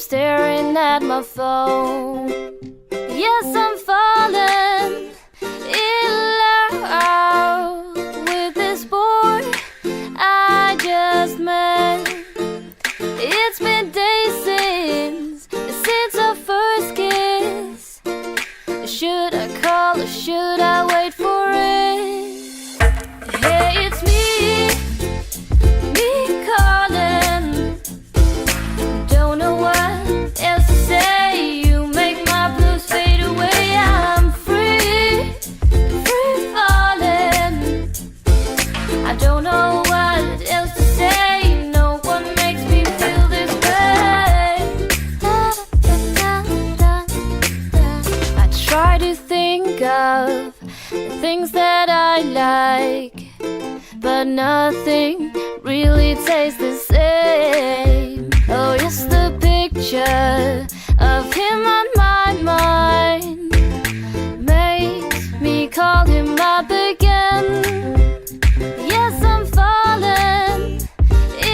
staring at my phone. Yes, I'm falling in love with this boy I just met. It's been days since our first kiss. Should I call or should I wait for it? Hey, it's me calling. Don't know what else to say. You make my blues fade away. I'm free falling. I don't know what else to say. No one makes me feel this way. I try to think of the things that I like, but nothing really tastes the same. Oh yes, the picture of him on my mind makes me call him up again. Yes, I'm falling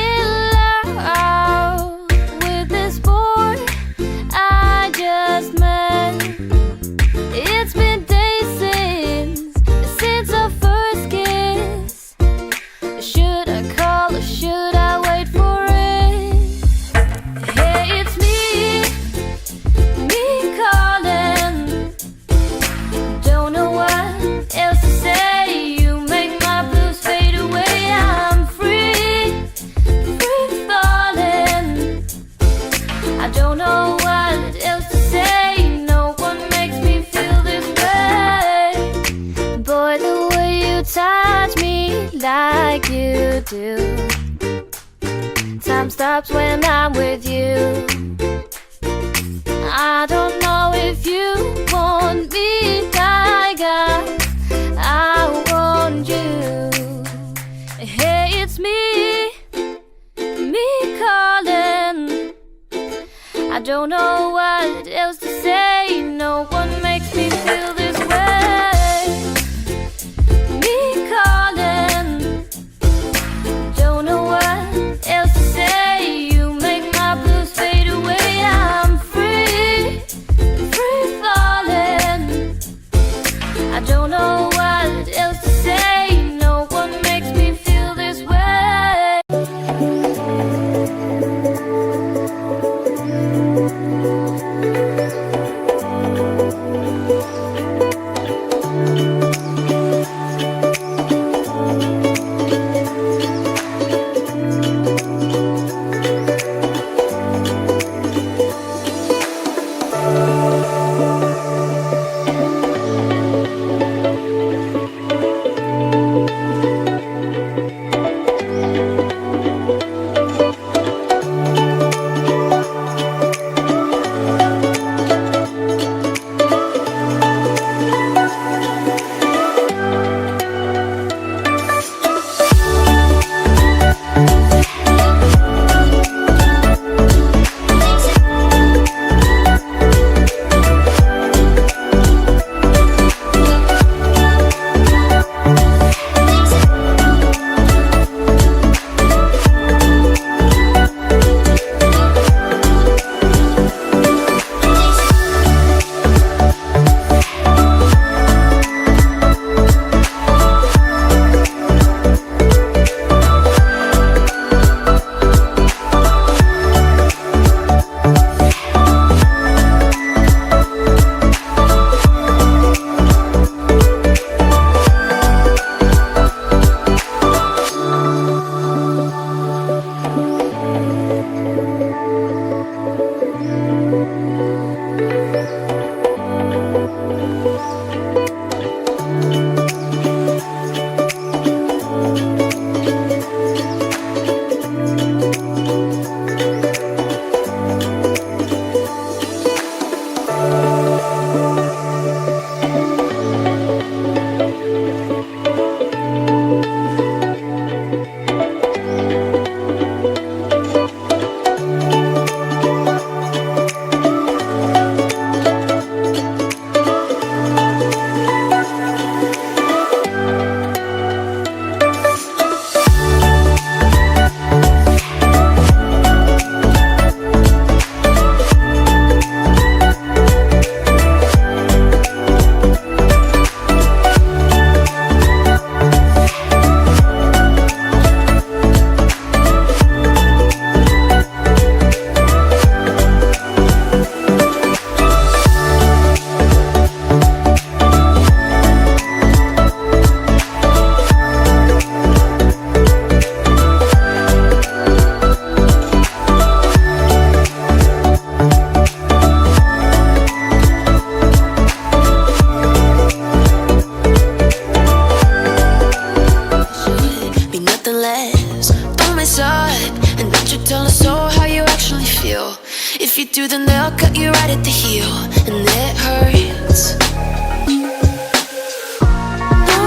in love with this boy I just met. It's been days since our first kiss. Should I call or should I wait for it? Hey, it's me calling. Don't know what else to say. You make my blues fade away. I'm free falling. I don't know what else to say. No one makes me feel this way. Boy, the way you touch me like you do. Time stops when I'm with you. I don't know if you want me like I want you. Hey, it's me calling. I don't know what else to say. No one makes me feel this way. Me calling. Don't know what else to say. You make my blues fade away. I'm free falling. I don't know what what else to say. No one makes me feel this way. If you do, then they'll cut you right at the heel, and it hurts. No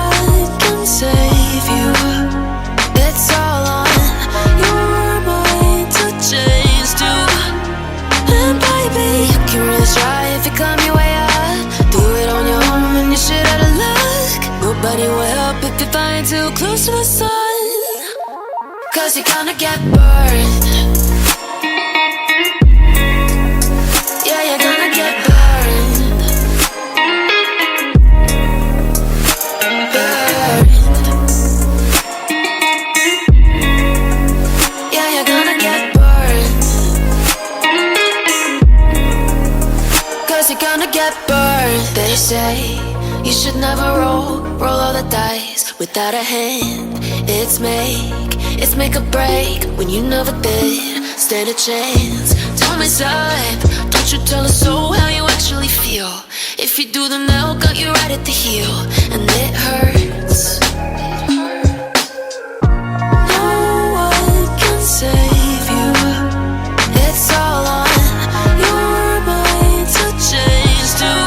one can save you. It's all on your mind to change too. And baby, you can really try if you climb your way up. Do it on your own when you're shit out of luck. Nobody will help if you're flying too close to the sun. 'Cause you're gonna get burned. Yeah, you're gonna get burned. Burned. Yeah, you're gonna get burned. 'Cause you're gonna get burned. They say you should never roll all the dice without a hand. It's make or break when you never did stand a chance. Don't mess up, don't you tell us so how you actually feel. If you do, then they'll cut you right at the heel, and it hurts. No one can save you. It's all on your mind to change too.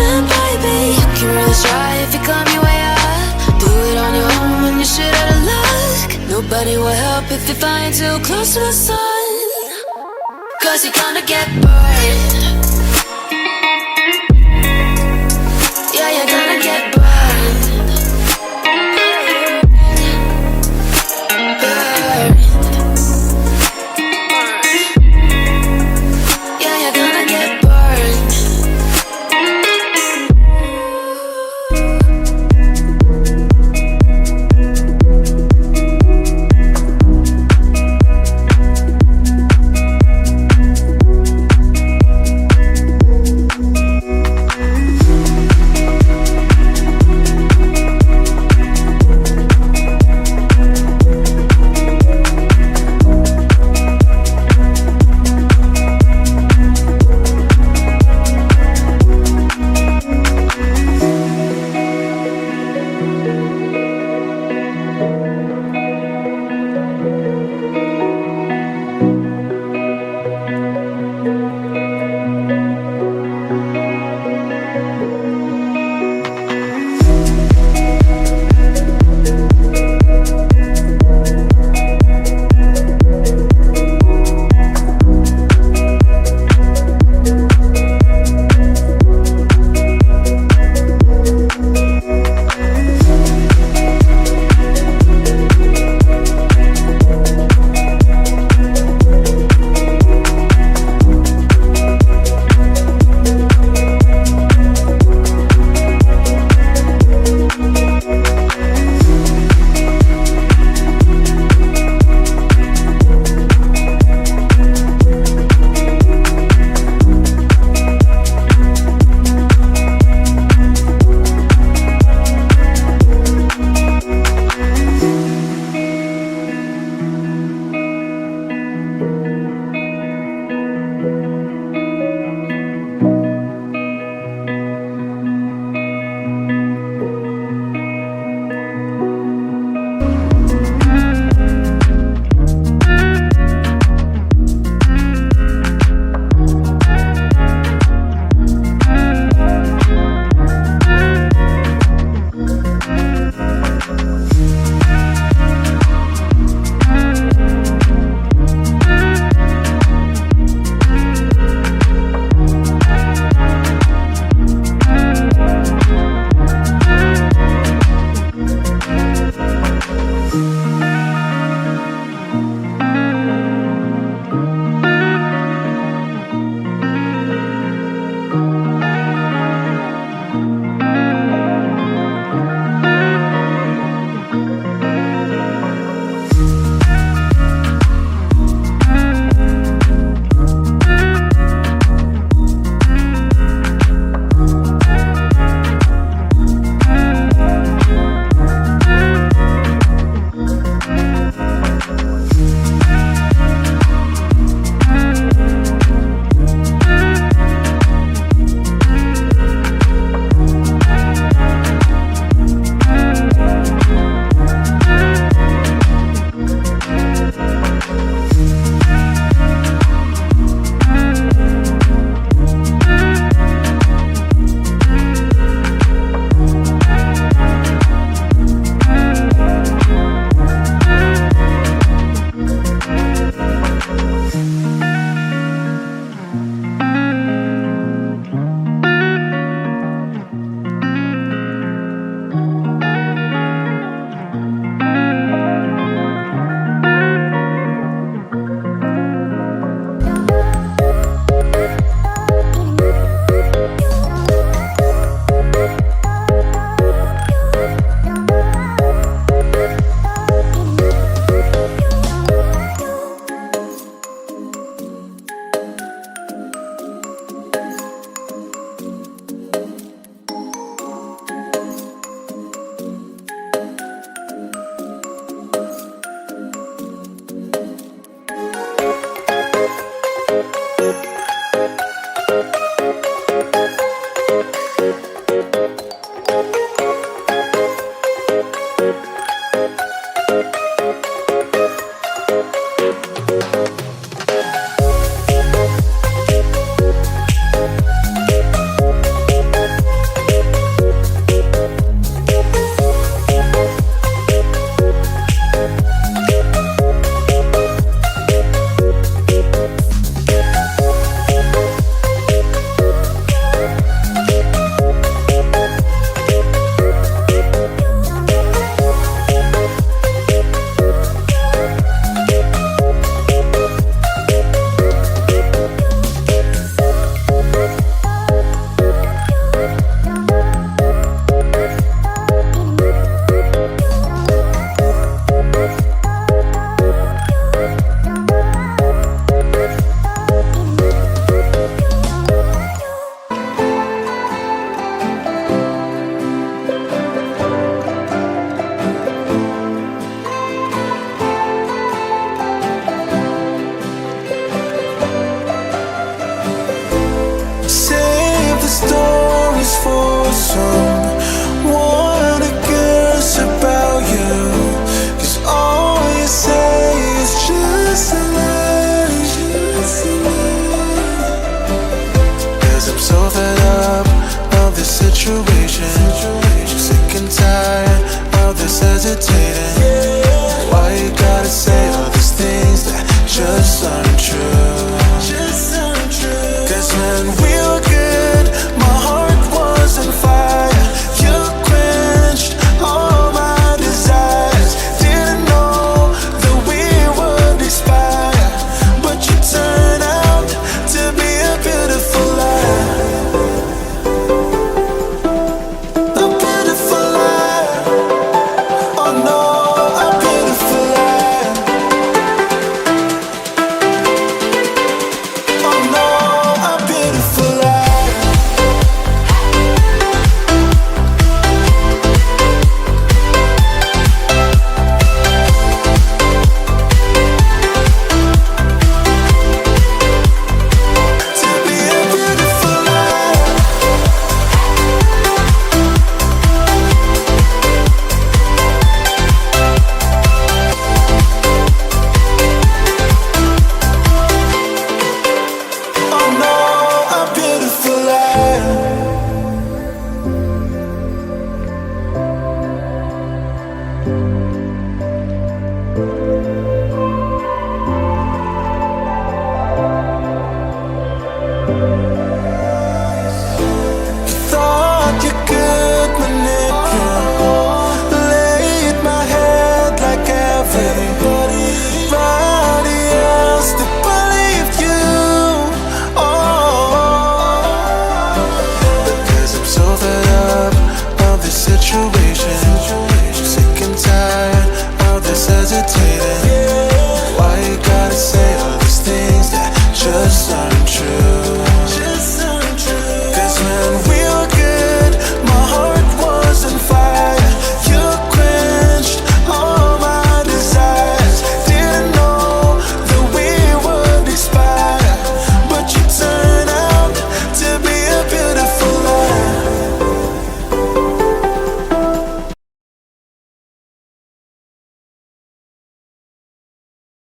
And baby, you can really try if you climb your way up. Do it on your own when you're shit out of luck. Nobody will help if you're flying too close to the sun. 'Cause you're gonna get burned.